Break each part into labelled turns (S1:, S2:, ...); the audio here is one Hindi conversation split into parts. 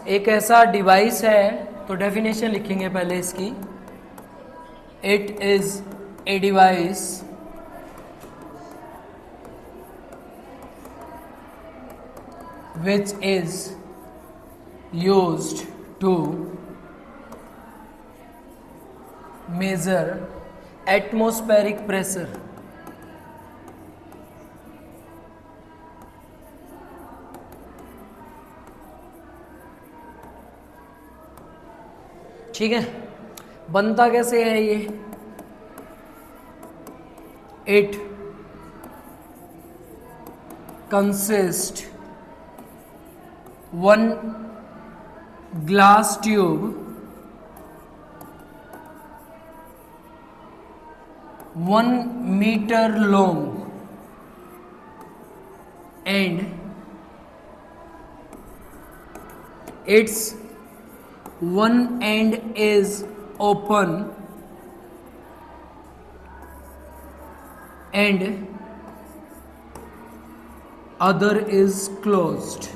S1: एक ऐसा डिवाइस है, तो डेफिनेशन लिखेंगे पहले इसकी। It is a device which is used to measure atmospheric pressure। ठीक है, बनता कैसे है ये? It consist one glass tube, one meter long, and its one end is open and other is closed।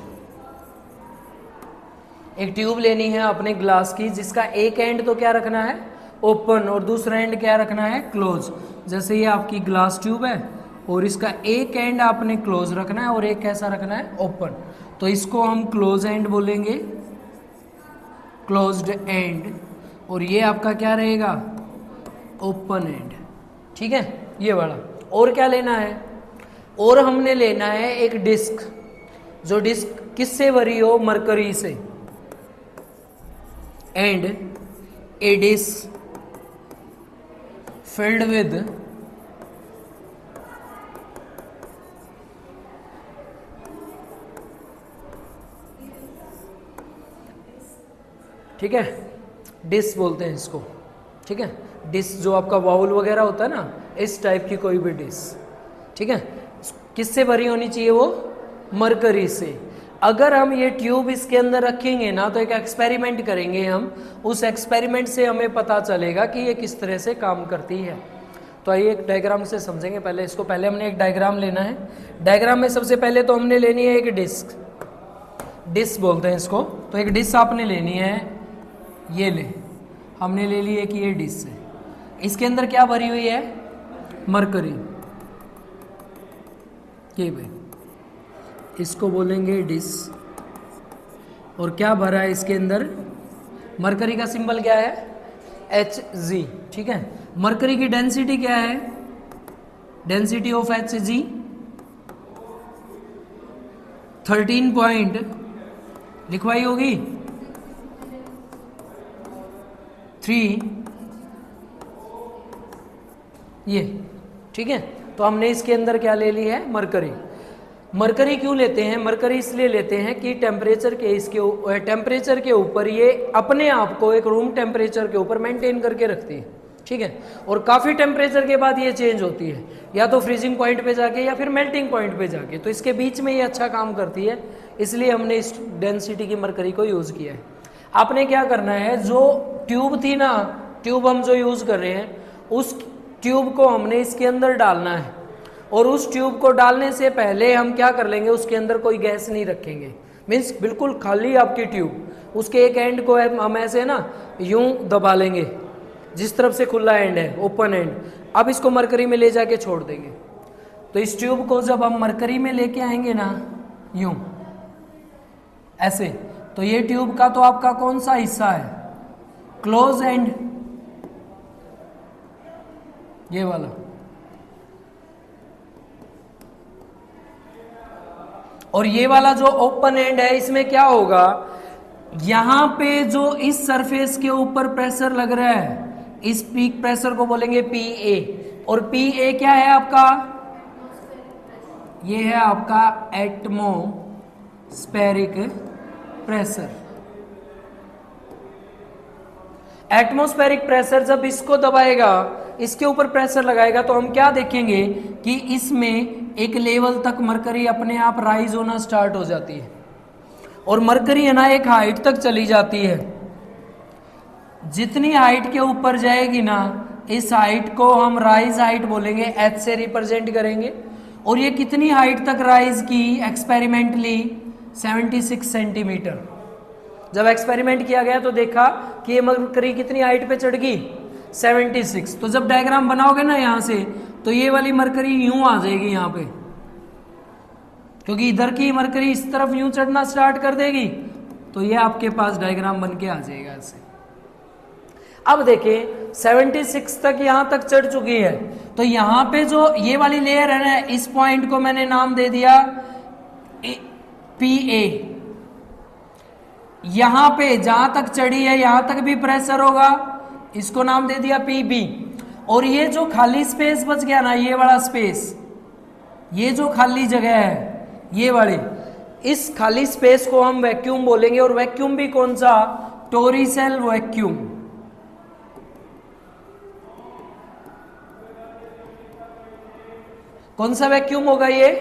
S1: एक ट्यूब लेनी है अपने ग्लास की, जिसका एक एंड तो क्या रखना है, ओपन, और दूसरा एंड क्या रखना है, क्लोज। जैसे ये आपकी ग्लास ट्यूब है और इसका एक एंड आपने क्लोज रखना है और एक कैसा रखना है, ओपन। तो इसको हम क्लोज एंड बोलेंगे, क्लोज्ड एंड, और ये आपका क्या रहेगा, ओपन एंड। ठीक है, ये वाला। और क्या लेना है, और हमने लेना है एक डिस्क, जो डिस्क किससे भरी हो, मरकरी से, and a disk filled with ठीक है, डिस्क बोलते हैं इसको। ठीक है, डिस्क जो आपका बाउल वगैरह होता है ना, इस टाइप की कोई भी डिस्क। ठीक है, किससे भरी होनी चाहिए, वो मरकरी से। अगर हम ये ट्यूब इसके अंदर रखेंगे ना, तो एक एक्सपेरिमेंट करेंगे हम, उस एक्सपेरिमेंट से हमें पता चलेगा कि ये किस तरह से काम करती है। तो आइए एक डायग्राम से समझेंगे पहले इसको। पहले हमने एक डायग्राम लेना है। डायग्राम में सबसे पहले तो हमने लेनी है एक डिस्क, डिस्क बोलते हैं इसको। तो एक डिस्क आपने लेनी है, ये ले, हमने ले ली है कि ये डिस्क है, इसके अंदर क्या भरी हुई है, मरकरी। ये भाई, इसको बोलेंगे डिस्क, और क्या भरा है इसके अंदर, मरकरी का सिंबल क्या है, Hg। ठीक है, मरकरी की डेंसिटी क्या है, डेंसिटी ऑफ Hg 13 पॉइंट लिखवाई होगी 3 ये। ठीक है, तो हमने इसके अंदर क्या ले ली है, मरकरी। मरकरी क्यों लेते हैं, मरकरी इसलिए लेते हैं कि टेम्परेचर के ऊपर ये अपने आप को एक रूम टेम्परेचर के ऊपर मेंटेन करके रखती है। ठीक है, और काफ़ी टेम्परेचर के बाद ये चेंज होती है, या तो फ्रीजिंग पॉइंट पे जाके या फिर मेल्टिंग पॉइंट पे जाके, तो इसके बीच में ये अच्छा काम करती है, इसलिए हमने इस डेंसिटी की मरकरी को यूज़ किया है। आपने क्या करना है, जो ट्यूब थी ना, ट्यूब हम जो यूज़ कर रहे हैं, उस ट्यूब को हमने इसके अंदर डालना है, और उस ट्यूब को डालने से पहले हम क्या कर लेंगे, उसके अंदर कोई गैस नहीं रखेंगे, मीन्स बिल्कुल खाली आपकी ट्यूब। उसके एक एंड को हम ऐसे ना यूं दबा लेंगे, जिस तरफ से खुला एंड है, ओपन एंड। अब इसको मरकरी में ले जाके छोड़ देंगे। तो इस ट्यूब को जब हम मरकरी में लेके आएंगे ना, यूं ऐसे, तो ये ट्यूब का तो आपका कौन सा हिस्सा है, क्लोज एंड, ये वाला। और ये वाला जो ओपन एंड है, इसमें क्या होगा, यहां पे जो इस सरफेस के ऊपर प्रेशर लग रहा है, इस पीक प्रेशर को बोलेंगे PA। और PA क्या है आपका, ये है आपका एटमॉस्फेरिक प्रेशर। एटमॉस्फेरिक प्रेशर जब इसको दबाएगा, इसके ऊपर प्रेशर लगाएगा, तो हम क्या देखेंगे कि इसमें एक लेवल तक मरकरी अपने आप राइज होना स्टार्ट हो जाती है, और मरकरी है ना एक हाइट तक चली जाती है। जितनी हाइट के ऊपर जाएगी ना, इस हाइट को हम राइज हाइट बोलेंगे, H से रिप्रेजेंट करेंगे। और ये कितनी हाइट तक राइज की एक्सपेरिमेंटली, 76 सेंटीमीटर। जब एक्सपेरिमेंट किया गया तो देखा कि ये मरकरी कितनी हाइट पे चढ़ गई, 76। तो जब डायग्राम बनाओगे ना यहाँ से, तो ये वाली मरकरी यूं आ जाएगी यहाँ पे, क्योंकि इधर की मरकरी इस तरफ यूं चढ़ना स्टार्ट कर देगी, तो ये आपके पास डायग्राम बन के आ जाएगा ऐसे। अब देखिए 76 तक यहां तक चढ़ चुकी है, तो यहां पे जो ये वाली लेयर है ना, इस पॉइंट को मैंने नाम दे दिया PA। यहां पे जहां तक चढ़ी है यहां तक भी प्रेशर होगा, इसको नाम दे दिया PB। और ये जो खाली स्पेस बच गया ना, ये वाला स्पेस, ये जो खाली जगह है ये वाली, इस खाली स्पेस को हम वैक्यूम बोलेंगे। और वैक्यूम भी कौन सा, टोरिसेल वैक्यूम। कौन सा वैक्यूम होगा ये,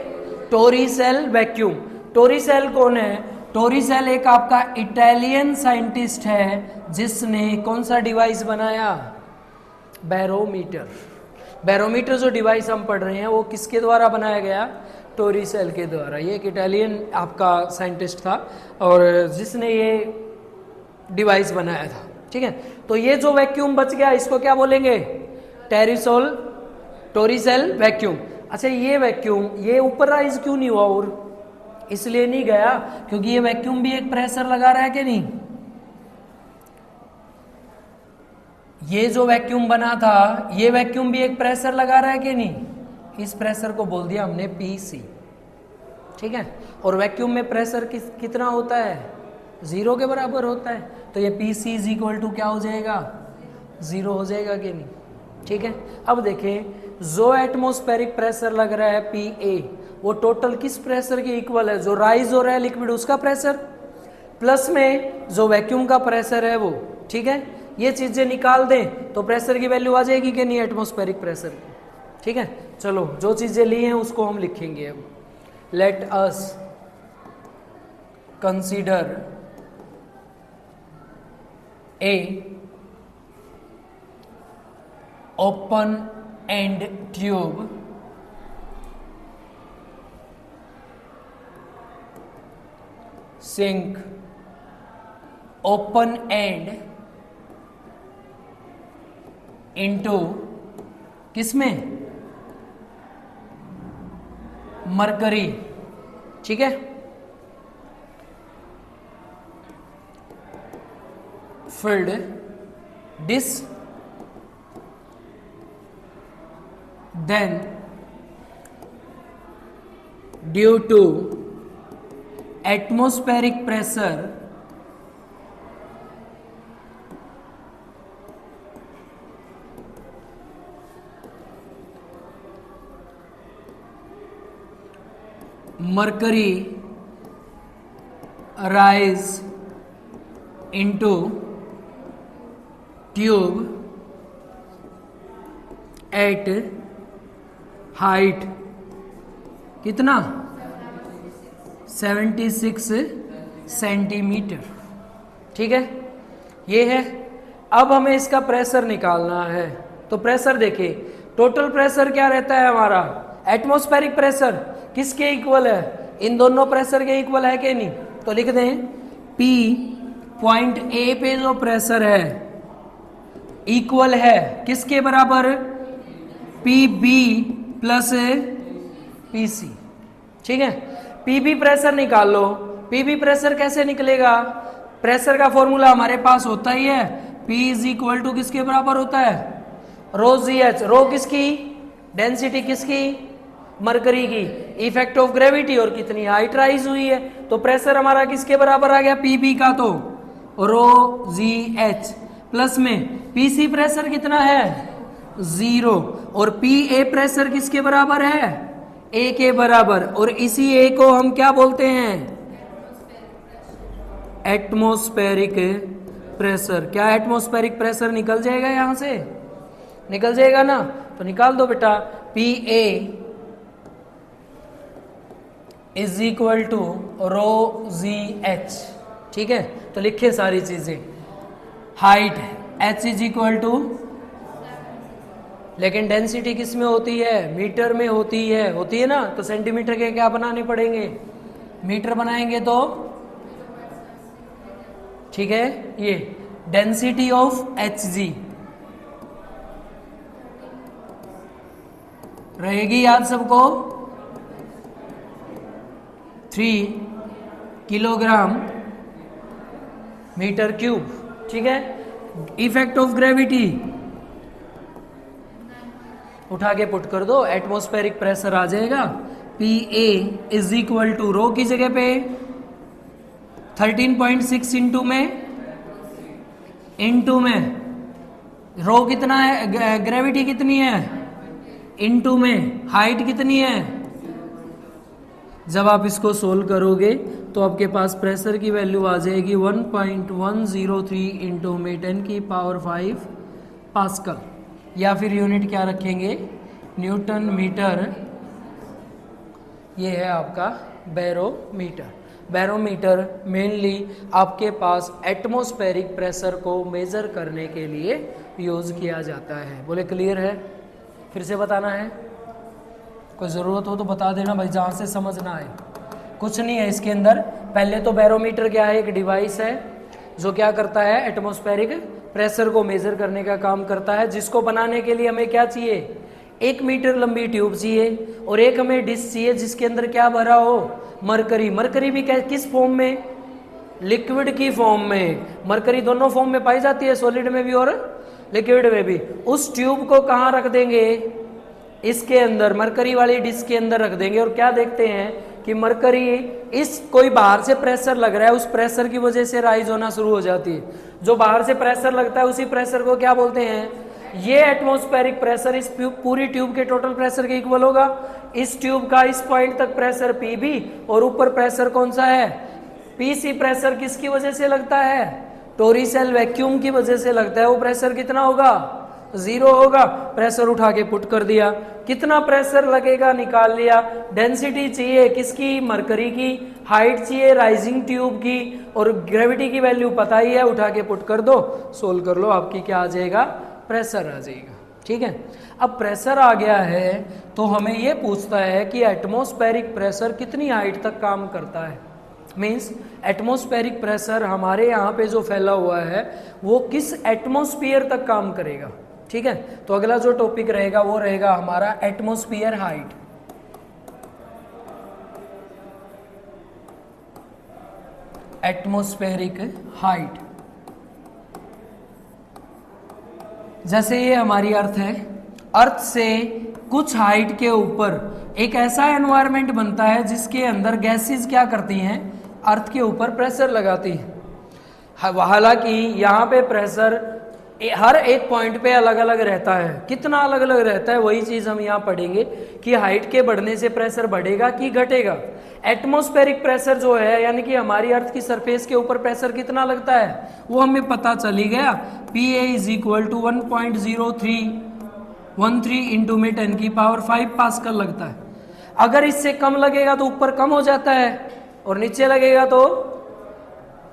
S1: टोरिसेल वैक्यूम। टोरिसेल कौन है, टोरिसेल एक आपका इटालियन साइंटिस्ट है जिसने कौन सा डिवाइस बनाया, बैरोमीटर। बैरोमीटर जो डिवाइस हम पढ़ रहे हैं वो किसके द्वारा बनाया गया, टोरिसेल के द्वारा। ये एक इटालियन आपका साइंटिस्ट था और जिसने ये डिवाइस बनाया था, ठीक है। तो ये जो वैक्यूम बच गया इसको क्या बोलेंगे, टोरिसेल वैक्यूम। अच्छा, ये वैक्यूम ये ऊपर राइज क्यों नहीं हुआ, और इसलिए नहीं गया क्योंकि ये वैक्यूम भी एक प्रेशर लगा रहा है कि नहीं। ये जो वैक्यूम बना था ये वैक्यूम भी एक प्रेशर लगा रहा है कि नहीं, इस प्रेशर को बोल दिया हमने PC, ठीक है। और वैक्यूम में प्रेशर कितना होता है, 0 के बराबर होता है, तो ये PC इज इक्वल टू क्या हो जाएगा, 0 हो जाएगा कि नहीं, ठीक है। अब देखें जो एटमॉस्फेरिक प्रेशर लग रहा है PA, वो टोटल किस प्रेशर के इक्वल है, जो राइज हो रहा है लिक्विड उसका प्रेशर, प्लस में जो वैक्यूम का प्रेशर है वो, ठीक है। ये चीजें निकाल दें तो प्रेशर की वैल्यू आ जाएगी कि नहीं, एटमॉस्फेरिक प्रेशर की, ठीक है। चलो जो चीजें ली हैं उसको हम लिखेंगे अब। Let us consider a open end tube sink open end into किसमें, मरकरी, ठीक है। filled disk, then due to atmospheric pressure mercury rise into tube at height कितना 76 सेंटीमीटर, ठीक है। ये है। अब हमें इसका प्रेशर निकालना है, तो प्रेशर देखिए, टोटल प्रेशर क्या रहता है हमारा, एटमॉस्फेरिक प्रेशर किसके इक्वल है, इन दोनों प्रेशर के इक्वल है कि नहीं। तो लिख दें P पॉइंट A पे जो प्रेशर है इक्वल है किसके बराबर, PB प्लस PC, ठीक है। PB प्रेशर निकाल लो। PB प्रेशर कैसे निकलेगा, प्रेशर का फॉर्मूला हमारे पास होता ही है, P इज इक्वल टू किसके बराबर होता है, रो GH। रो किसकी, डेंसिटी किसकी, मरकरी की, इफेक्ट ऑफ ग्रेविटी, और कितनी हाइट राइज हुई है। तो प्रेशर हमारा किसके बराबर आ गया, PB का, तो रो GH प्लस में PC प्रेशर कितना है, 0, और PA प्रेशर किसके बराबर है, A के बराबर, और इसी A को हम क्या बोलते हैं, एटमॉस्फेरिक प्रेशर। क्या एटमॉस्फेरिक प्रेशर निकल जाएगा, यहां से निकल जाएगा ना, तो निकाल दो बेटा। PA is equal to rho GH, ठीक है। तो लिखे सारी चीजें, height H is equal to, लेकिन डेंसिटी किस में होती है, मीटर में होती है ना, तो सेंटीमीटर के क्या बनाने पड़ेंगे, मीटर बनाएंगे तो ठीक है। ये डेंसिटी ऑफ Hg रहेगी याद सबको 3 किलोग्राम मीटर क्यूब। ठीक है। इफेक्ट ऑफ ग्रेविटी उठा के पुट कर दो, एटमॉस्फेरिक प्रेशर आ जाएगा PA इज इक्वल टू रो की जगह पे 13.6 इंटू में रो कितना है, ग्रेविटी कितनी है, इंटू में हाइट कितनी है। जब आप इसको सोल्व करोगे तो आपके पास प्रेशर की वैल्यू आ जाएगी 1.103 इंटू में 10⁵ पास्कल, या फिर यूनिट क्या रखेंगे, न्यूटन मीटर। ये है आपका बैरोमीटर। बैरोमीटर मेनली आपके पास एटमॉस्फेरिक प्रेशर को मेजर करने के लिए यूज किया जाता है। बोले क्लियर है? फिर से बताना है, कोई ज़रूरत हो तो बता देना भाई, जहाँ से समझ ना आए। कुछ नहीं है इसके अंदर। पहले तो बैरोमीटर क्या है, एक डिवाइस है जो क्या करता है, एटमॉस्फेरिक प्रेशर को मेजर करने का काम करता है, जिसको बनाने के लिए हमें क्या चाहिए, 1 मीटर लंबी ट्यूब चाहिए और एक हमें डिश चाहिए जिसके अंदर क्या भरा हो, मरकरी। मरकरी भी किस फॉर्म में, लिक्विड की फॉर्म में। मरकरी दोनों फॉर्म में पाई जाती है, सॉलिड में भी और लिक्विड में भी। उस ट्यूब को कहाँ रख देंगे, इसके अंदर, मरकरी वाली डिश के अंदर रख देंगे। और क्या देखते हैं कि मरकरी, इस कोई बाहर से प्रेशर लग रहा है, उस प्रेशर की वजह से राइज होना शुरू हो जाती है। जो बाहर से प्रेशर लगता है उसी प्रेशर को क्या बोलते हैं, ये एटमॉस्फेरिक प्रेशर इस पूरी ट्यूब के टोटल प्रेशर के इक्वल होगा। इस ट्यूब का इस पॉइंट तक प्रेशर PB और ऊपर प्रेशर कौन सा है, PC। प्रेशर किसकी वजह से लगता है, टोरिसेल वैक्यूम की वजह से लगता है। वो प्रेशर कितना होगा, 0 होगा। प्रेशर उठा के पुट कर दिया, कितना प्रेशर लगेगा निकाल लिया। डेंसिटी चाहिए किसकी, मरकरी की। हाइट चाहिए राइजिंग ट्यूब की, और ग्रेविटी की वैल्यू पता ही है, उठा के पुट कर दो, सोल्व कर लो, आपकी क्या आ जाएगा, प्रेशर आ जाएगा। ठीक है। अब प्रेशर आ गया है तो हमें ये पूछता है कि एटमॉस्फेरिक प्रेशर कितनी हाइट तक काम करता है। मीन्स एटमॉस्फेरिक प्रेशर हमारे यहाँ पे जो फैला हुआ है वो किस एटमॉस्फेयर तक काम करेगा। ठीक है। तो अगला जो टॉपिक रहेगा वो रहेगा हमारा एटमॉस्फेयर हाइट। एटमॉस्फेरिक हाइट, जैसे ये हमारी अर्थ है, अर्थ से कुछ हाइट के ऊपर एक ऐसा एनवायरनमेंट बनता है जिसके अंदर गैसेस क्या करती हैं, अर्थ के ऊपर प्रेशर लगाती है। हालांकि यहाँ पे प्रेशर हर एक पॉइंट पे अलग अलग रहता है। कितना अलग अलग रहता है वही चीज हम यहाँ पढ़ेंगे कि हाइट के बढ़ने से प्रेशर बढ़ेगा कि घटेगा। एटमॉस्फेरिक प्रेशर जो है, यानी कि हमारी अर्थ की सरफेस के ऊपर प्रेशर कितना लगता है वो हमें पता चली गया। PA is equal to 1.0313 into में 10⁵ पास्कल लगता है। अगर इससे कम लगेगा तो ऊपर कम हो जाता है और नीचे लगेगा तो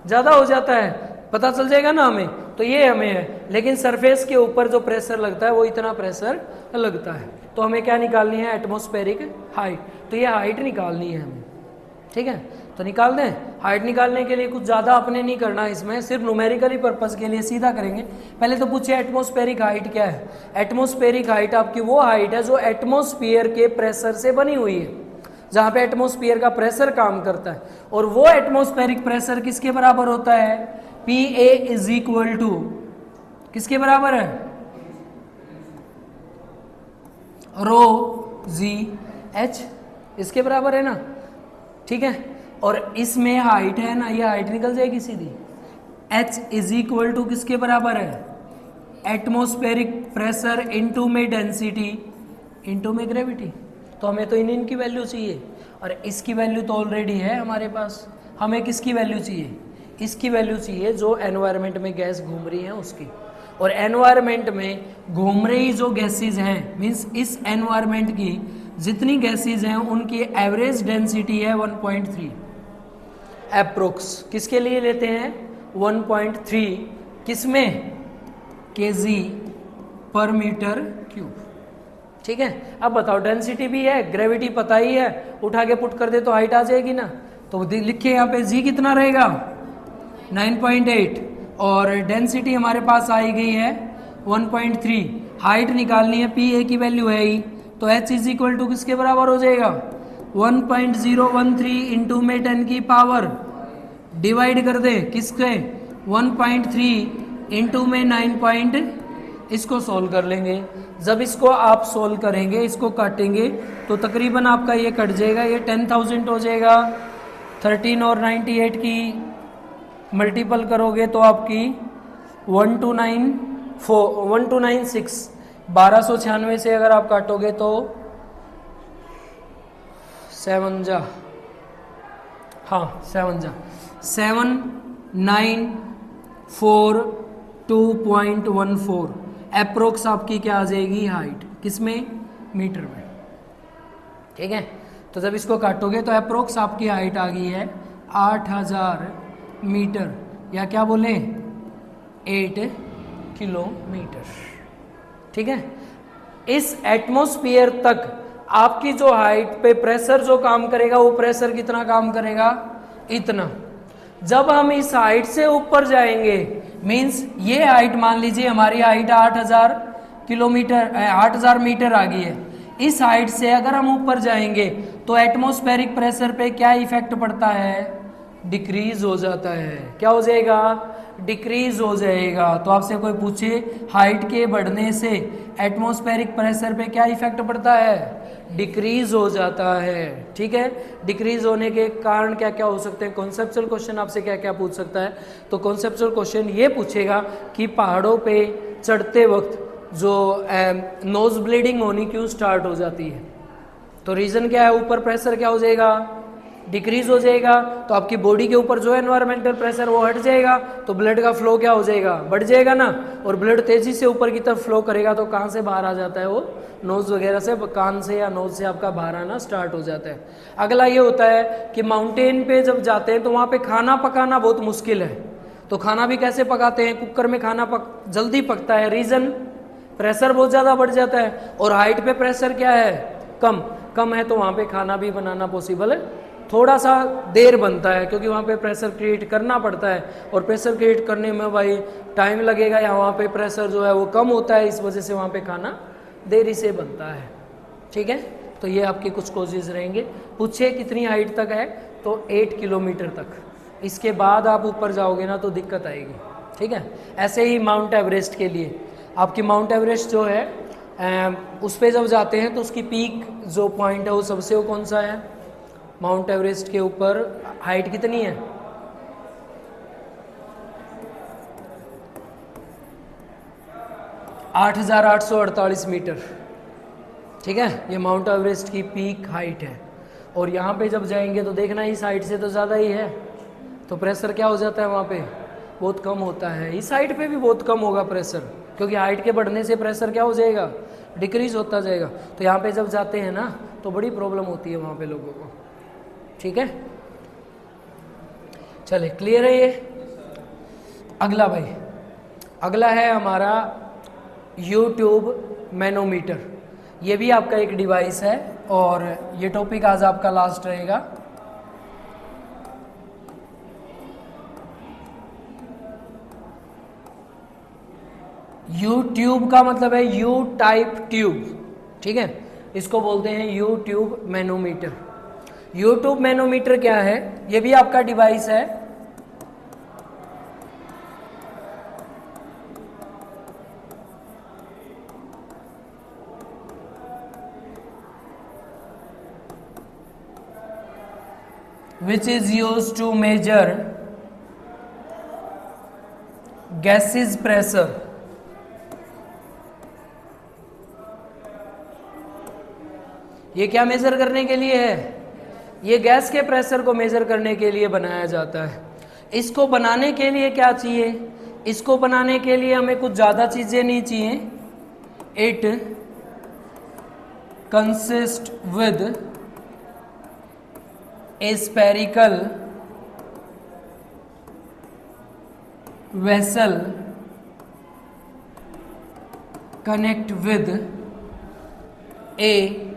S1: ज्यादा हो जाता है, पता चल जाएगा ना हमें। तो ये हमें है, लेकिन सरफेस के ऊपर जो प्रेशर लगता है वो इतना प्रेशर लगता है। तो हमें क्या निकालनी है, एटमॉस्फेरिक हाइट। तो ये हाइट निकालनी है हमें। ठीक है, तो निकाल दें। हाइट निकालने के लिए कुछ ज़्यादा अपने नहीं करना, इसमें सिर्फ न्यूमेरिकली पर्पस के लिए सीधा करेंगे। पहले तो पूछिए एटमॉस्फेरिक हाइट क्या है। एटमॉस्फेरिक हाइट आपकी वो हाइट है जो एटमॉस्फेयर के प्रेशर से बनी हुई है, जहाँ पे एटमॉस्फेयर का प्रेशर काम करता है। और वो एटमॉस्फेरिक प्रेशर किसके बराबर होता है, PA इज इक्वल टू किसके बराबर है, ρGH, इसके बराबर है ना। ठीक है, और इसमें हाइट है ना, ये हाइट निकल जाएगी सीधी। H इज इक्वल टू किसके बराबर है, एटमॉस्फेरिक प्रेशर इनटू में डेंसिटी इनटू में ग्रेविटी। तो हमें तो इन की वैल्यू चाहिए, और इसकी वैल्यू तो ऑलरेडी है हमारे पास। हमें किसकी वैल्यू चाहिए, इसकी वैल्यू चाहिए जो एनवायरनमेंट में गैस घूम रही है उसकी। और एनवायरनमेंट में घूम रही जो गैसेज हैं, मीन्स इस एनवायरनमेंट की जितनी गैसेज हैं उनकी एवरेज डेंसिटी है 1.3 एप्रोक्स। किसके लिए लेते हैं 1.3, किसमें, kg पर मीटर क्यूब। ठीक है, अब बताओ डेंसिटी भी है, ग्रेविटी पता ही है, उठा के पुट कर दे तो हाइट आ जाएगी ना। तो लिखिए यहाँ पे g कितना रहेगा 9.8 और डेंसिटी हमारे पास आई गई है 1.3। हाइट निकालनी है, पी ए की वैल्यू है ही, तो एच इज इक्वल टू किसके बराबर हो जाएगा 1.013 इंटू में 10 की पावर डिवाइड कर दे किसके 1.3 इंटू में 9 इसको सोल्व कर लेंगे। जब इसको आप सोल्व करेंगे, इसको काटेंगे तो तकरीबन आपका ये कट जाएगा, ये 10,000 हो जाएगा। 13 और 98 की मल्टीपल करोगे तो आपकी 1296 1296 से अगर आप काटोगे तो 7 जा 7942.14 अप्रोक्स आपकी क्या आ जाएगी हाइट, किसमें मीटर में। ठीक है, तो जब इसको काटोगे तो अप्रोक्स आपकी हाइट आ गई है 8000 मीटर, या क्या बोले 8 किलोमीटर। ठीक है, इस एटमॉस्फेयर तक आपकी जो हाइट पे प्रेशर जो काम करेगा वो प्रेशर कितना काम करेगा, इतना। जब हम इस हाइट से ऊपर जाएंगे, मींस ये हाइट मान लीजिए हमारी हाइट 8000 किलोमीटर 8000 मीटर आ गई है। इस हाइट से अगर हम ऊपर जाएंगे तो एटमॉस्फेरिक प्रेशर पे क्या इफेक्ट पड़ता है, डिक्रीज हो जाता है। क्या हो जाएगा, डिक्रीज हो जाएगा। तो आपसे कोई पूछे हाइट के बढ़ने से एटमॉस्फेरिक प्रेशर पे क्या इफेक्ट पड़ता है, डिक्रीज हो जाता है। ठीक है, डिक्रीज होने के कारण क्या क्या हो सकते हैं, कॉन्सेप्चुअल क्वेश्चन आपसे क्या क्या पूछ सकता है। तो कॉन्सेप्चुअल क्वेश्चन ये पूछेगा कि पहाड़ों पे चढ़ते वक्त जो नोज ब्लीडिंग होनी क्यों स्टार्ट हो जाती है, तो रीजन क्या है, ऊपर प्रेशर क्या हो जाएगा, डिक्रीज हो जाएगा। तो आपकी बॉडी के ऊपर जो एनवायरमेंटल प्रेशर वो हट जाएगा, तो ब्लड का फ्लो क्या हो जाएगा, बढ़ जाएगा ना। और ब्लड तेजी से ऊपर की तरफ फ्लो करेगा तो कहाँ से बाहर आ जाता है, वो नोज वगैरह से, कान से या नोज से आपका बाहर आना स्टार्ट हो जाता है। अगला ये होता है कि माउंटेन पे जब जाते हैं तो वहाँ पे खाना पकाना बहुत मुश्किल है। तो खाना भी कैसे पकाते हैं, कुकर में खाना जल्दी पकता है, रीजन प्रेशर बहुत ज़्यादा बढ़ जाता है। और हाइट पे प्रेशर क्या है, कम है, तो वहाँ पे खाना भी बनाना पॉसिबल है, थोड़ा सा देर बनता है क्योंकि वहाँ पे प्रेशर क्रिएट करना पड़ता है। और प्रेशर क्रिएट करने में भाई टाइम लगेगा, या वहाँ पे प्रेशर जो है वो कम होता है, इस वजह से वहाँ पे खाना देरी से बनता है। ठीक है, तो ये आपके कुछ कोजेज रहेंगे। पूछे कितनी हाइट तक है, तो 8 किलोमीटर तक। इसके बाद आप ऊपर जाओगे ना तो दिक्कत आएगी। ठीक है, ऐसे ही माउंट एवरेस्ट के लिए आपकी माउंट एवरेस्ट जो है उस पर जब जाते हैं तो उसकी पीक जो पॉइंट है वो सबसे वो कौन सा है, माउंट एवरेस्ट के ऊपर हाइट कितनी है, 8,848 मीटर। ठीक है, ये माउंट एवरेस्ट की पीक हाइट है। और यहाँ पे जब जाएंगे तो देखना इस हाइट से तो ज़्यादा ही है, तो प्रेशर क्या हो जाता है वहाँ पे, बहुत कम होता है। इस हाइट पे भी बहुत कम होगा प्रेशर, क्योंकि हाइट के बढ़ने से प्रेशर क्या हो जाएगा, डिक्रीज होता जाएगा। तो यहाँ पे जब जाते हैं ना तो बड़ी प्रॉब्लम होती है वहाँ पे लोगों को। ठीक है, चले क्लियर है ये। अगला भाई, अगला है हमारा YouTube मैनोमीटर। ये भी आपका एक डिवाइस है और ये टॉपिक आज आपका लास्ट रहेगा। YouTube का मतलब है यू टाइप ट्यूब। ठीक है, इसको बोलते हैं YouTube मैनोमीटर। YouTube मैनोमीटर क्या है, ये भी आपका डिवाइस है। which is used to measure gases pressure। ये क्या मेजर करने के लिए है, ये गैस के प्रेशर को मेजर करने के लिए बनाया जाता है। इसको बनाने के लिए क्या चाहिए, इसको बनाने के लिए हमें कुछ ज़्यादा चीज़ें नहीं चाहिए। It consist with A spherical vessel connect with A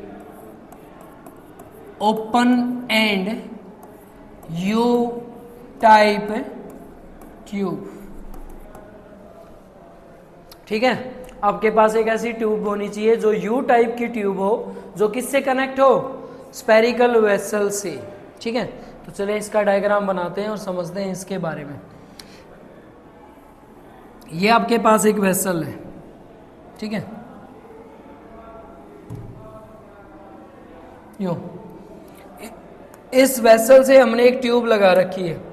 S1: open and U type tube. ठीक है, आपके पास एक ऐसी ट्यूब होनी चाहिए जो यू टाइप की ट्यूब हो, जो किससे कनेक्ट हो, स्पेरिकल वेसल से। ठीक है, तो चलिए इसका डायग्राम बनाते हैं और समझते हैं इसके बारे में। ये आपके पास एक वेसल है, ठीक है, यूं इस वेसल से हमने एक ट्यूब लगा रखी है।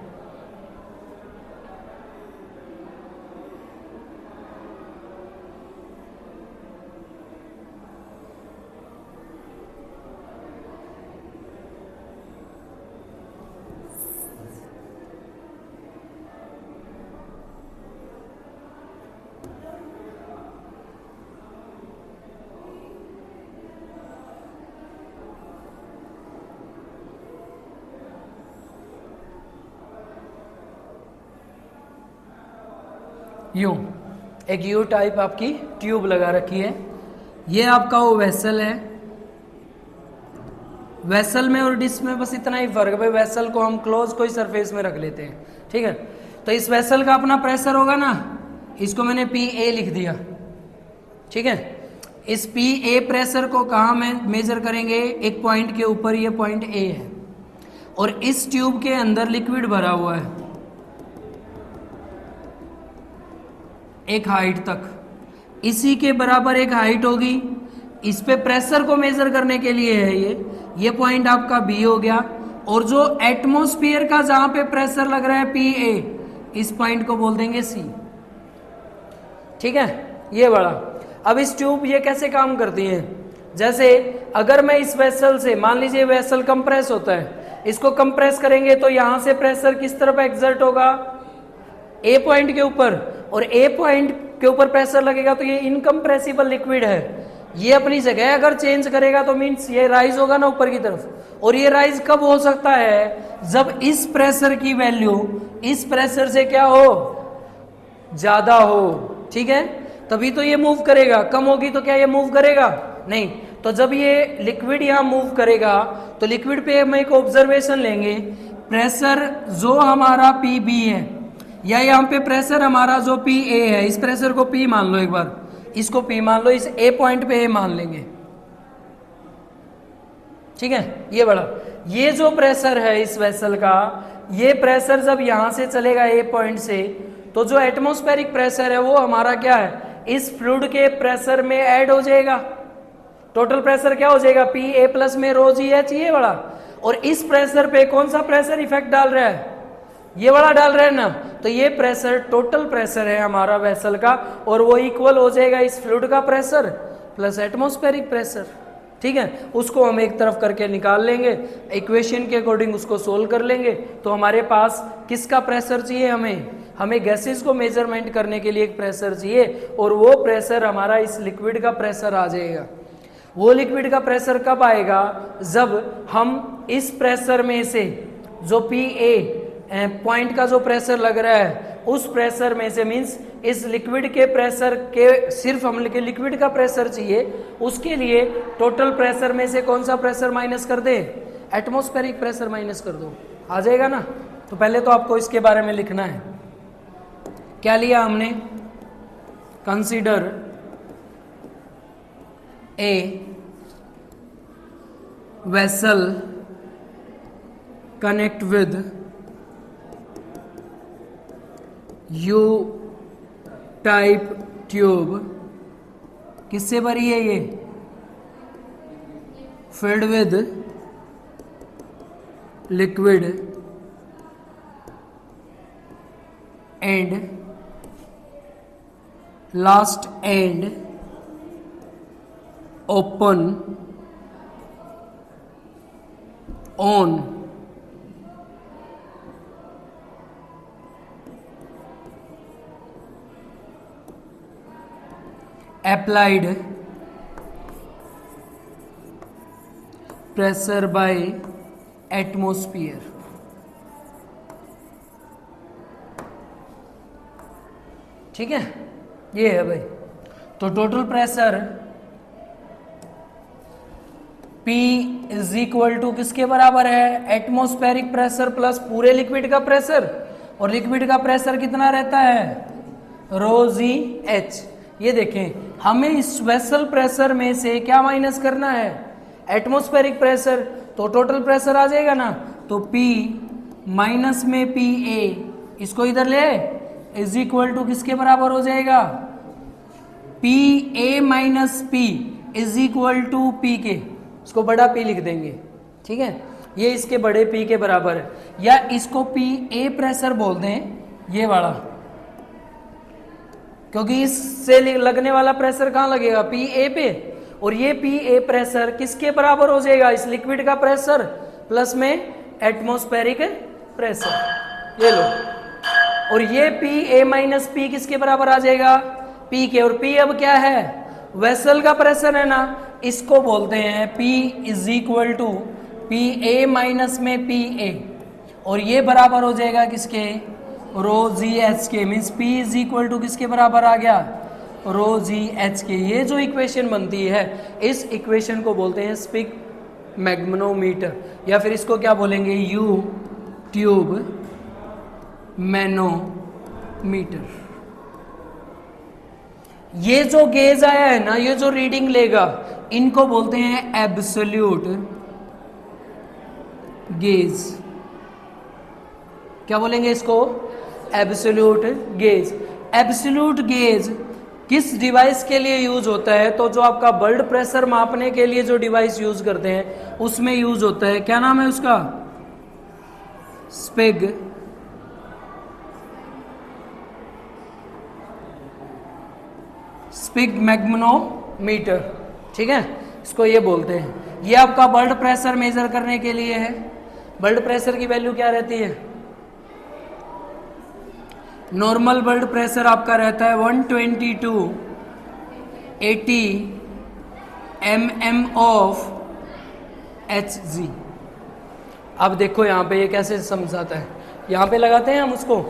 S1: यूं एक यू टाइप आपकी ट्यूब लगा रखी है। ये आपका वो वेसल है। वेसल में और डिस्क में बस इतना ही फर्क है, वेसल को हम क्लोज कोई सरफेस में रख लेते हैं। ठीक है, तो इस वेसल का अपना प्रेशर होगा ना, इसको मैंने पी ए लिख दिया। ठीक है, इस पी ए प्रेशर को कहाँ में मेजर करेंगे, एक पॉइंट के ऊपर, ये पॉइंट ए है, और इस ट्यूब के अंदर लिक्विड भरा हुआ है एक हाइट तक, इसी के बराबर एक हाइट होगी। इस पे प्रेशर को मेजर करने के लिए है ये पॉइंट आपका बी हो गया, और जो एटमॉस्फेयर का जहां पे प्रेशर लग रहा है पी ए, इस पॉइंट को बोल देंगे सी। ठीक है, ये बड़ा। अब इस ट्यूब ये कैसे काम करती है, जैसे अगर मैं इस वेसल से, मान लीजिए वेसल कंप्रेस होता है, इसको कंप्रेस करेंगे तो यहां से प्रेशर किस तरफ एक्सर्ट होगा, ए पॉइंट के ऊपर, और ए पॉइंट के ऊपर प्रेशर लगेगा तो ये इनकम्प्रेसिबल लिक्विड है, ये अपनी जगह अगर चेंज करेगा तो मीन्स ये राइज होगा ना ऊपर की तरफ। और ये राइज कब हो सकता है, जब इस प्रेशर की वैल्यू इस प्रेशर से क्या हो, ज्यादा हो। ठीक है, तभी तो ये मूव करेगा। कम होगी तो क्या ये मूव करेगा, नहीं। तो जब ये लिक्विड यहां मूव करेगा तो लिक्विड पे हम एक ऑब्जर्वेशन लेंगे, प्रेशर जो हमारा पी बी है, या यहाँ पे प्रेशर हमारा जो पी ए है, इस प्रेशर को पी मान लो, एक बार इसको पी मान लो, इस ए पॉइंट पे ए मान लेंगे। ठीक है, ये बड़ा, ये जो प्रेशर है इस वेसल का, ये प्रेशर जब यहां से चलेगा ए पॉइंट से, तो जो एटमॉस्फेरिक प्रेशर है वो हमारा क्या है, इस फ्लूइड के प्रेशर में ऐड हो जाएगा। टोटल प्रेशर क्या हो जाएगा, पी ए प्लस में रो जी एच, ये बड़ा। और इस प्रेशर पे कौन सा प्रेशर इफेक्ट डाल रहा है, ये वाला डाल रहा है ना, तो ये प्रेशर टोटल प्रेशर है हमारा वेसल का, और वो इक्वल हो जाएगा इस फ्लूइड का प्रेशर प्लस एटमॉस्फेरिक प्रेशर। ठीक है, उसको हम एक तरफ करके निकाल लेंगे, इक्वेशन के अकॉर्डिंग उसको सोल्व कर लेंगे। तो हमारे पास किसका प्रेशर चाहिए, हमें गैसेस को मेजरमेंट करने के लिए एक प्रेशर चाहिए, और वो प्रेशर हमारा इस लिक्विड का प्रेशर आ जाएगा। वो लिक्विड का प्रेशर कब आएगा, जब हम इस प्रेशर में से जो पी ए पॉइंट का जो प्रेशर लग रहा है, उस प्रेशर में से, मींस इस लिक्विड के प्रेशर के, सिर्फ हम लिक्विड का प्रेशर चाहिए, उसके लिए टोटल प्रेशर में से कौन सा प्रेशर माइनस कर दे, एटमॉस्फेरिक प्रेशर माइनस कर दो, आ जाएगा ना। तो पहले तो आपको इसके बारे में लिखना है, क्या लिया हमने, consider a vessel connect with you type tube, किससे भरी है ये, filled with liquid and last and open on applied pressure by atmosphere। ठीक है, ये है भाई। तो total pressure P is equal to किसके बराबर है, एटमॉस्फेरिक प्रेशर प्लस पूरे लिक्विड का प्रेशर, और लिक्विड का प्रेशर कितना रहता है, रो जी एच। ये देखें, हमें इस वेसल प्रेशर में से क्या माइनस करना है, एटमॉस्फेरिक प्रेशर, तो टोटल प्रेशर आ जाएगा ना, तो P माइनस में पी ए, इसको इधर ले इज इक्वल टू किसके बराबर हो जाएगा, P A minus P is equal to P के, इसको बड़ा P लिख देंगे, ठीक है, ये इसके बड़े P के बराबर है, या इसको पी ए प्रेशर बोल दें, ये वाला, क्योंकि इससे लगने वाला प्रेशर कहाँ लगेगा, पी ए पे, और ये पी ए प्रेशर किसके बराबर हो जाएगा, इस लिक्विड का प्रेशर प्लस में एटमॉस्फेरिक प्रेशर, ये लो, और ये पी ए माइनस पी किसके बराबर आ जाएगा, पी के, और पी अब क्या है, वेसल का प्रेशर है ना, इसको बोलते हैं P is equal to P A minus में पी ए, और ये बराबर हो जाएगा किसके, रो जी एच के, means P is equal to किसके बराबर आ गया, रो जी एच के। ये जो इक्वेशन बनती है, इस इक्वेशन को बोलते हैं स्पिग मैग्नेटोमीटर, या फिर इसको क्या बोलेंगे, यू ट्यूब मैनोमीटर। ये जो गेज आया है ना, ये जो रीडिंग लेगा, इनको बोलते हैं एब्सोल्यूट गेज। क्या बोलेंगे इसको, एब्सोल्यूट गेज। एब्सोल्यूट गेज किस डिवाइस के लिए यूज होता है, तो जो आपका ब्लड प्रेशर मापने के लिए जो डिवाइस यूज करते हैं उसमें यूज होता है, क्या नाम है उसका, स्पिग स्पिग मैग्नेटोमीटर, ठीक है, इसको ये बोलते हैं। ये आपका ब्लड प्रेशर मेजर करने के लिए है। ब्लड प्रेशर की वैल्यू क्या रहती है, नॉर्मल ब्लड प्रेशर आपका रहता है 122/80 mm ऑफ Hg। अब देखो यहाँ पे ये कैसे समझाता है, यहाँ पे लगाते हैं हम उसको,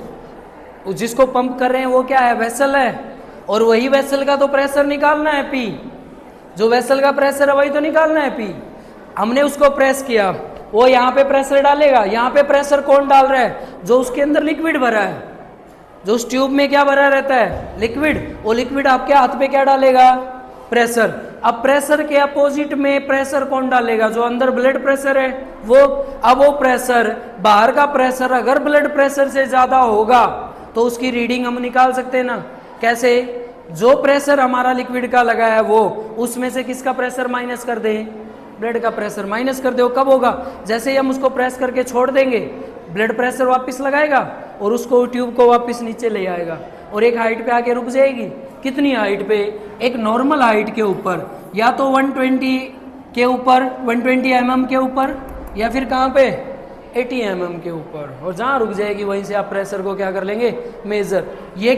S1: जिसको पंप कर रहे हैं वो क्या है, वेसल है, और वही वेसल का तो प्रेशर निकालना है P, जो वेसल का प्रेशर है वही तो निकालना है P। हमने उसको प्रेस किया, वो यहाँ पे प्रेशर डालेगा, यहाँ पे प्रेशर कौन डाल रहा है, जो उसके अंदर लिक्विड भरा है, जो उस ट्यूब में क्या भरा रहता है, लिक्विड, वो लिक्विड आपके हाथ पे क्या डालेगा, प्रेशर। अब प्रेशर के अपोजिट में प्रेशर कौन डालेगा, जो अंदर ब्लड प्रेशर है वो। अब वो प्रेशर, बाहर का प्रेशर अगर ब्लड प्रेशर से ज्यादा होगा तो उसकी रीडिंग हम निकाल सकते हैं ना, कैसे, जो प्रेशर हमारा लिक्विड का लगा है वो, उसमें से किसका प्रेशर माइनस कर दें, ब्लड का प्रेशर माइनस कर दो। कब होगा, जैसे ही हम उसको प्रेस करके छोड़ देंगे, ब्लड प्रेशर वापस लगाएगा और उसको ट्यूब को वापस नीचे ले आएगा, और एक हाइट पे आके रुक जाएगी। कितनी हाइट पे, एक नॉर्मल हाइट के ऊपर, या तो 120 के ऊपर, 120 mm के ऊपर, या फिर कहाँ पे, 80 mm के ऊपर, और जहाँ रुक जाएगी वहीं से आप प्रेशर को क्या कर लेंगे, मेजर। ये